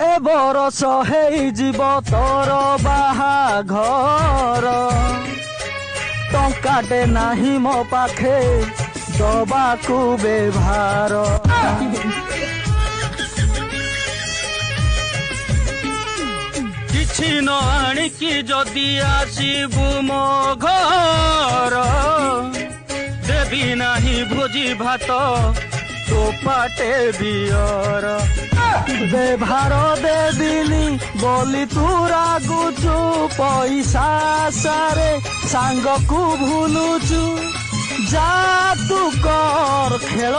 ए बरस हेइजिब तोर बाहाघर टंकाटे नाही मो पाखे दबाकू बेभार किछि न आनिकी जदि आसिबु मो घर देवी नाही भोजी भात तो पाटे बियर बेभार देविनी बोली तू रागुचु पैसा सारे सांग को भूलुचु जा तू कर खेल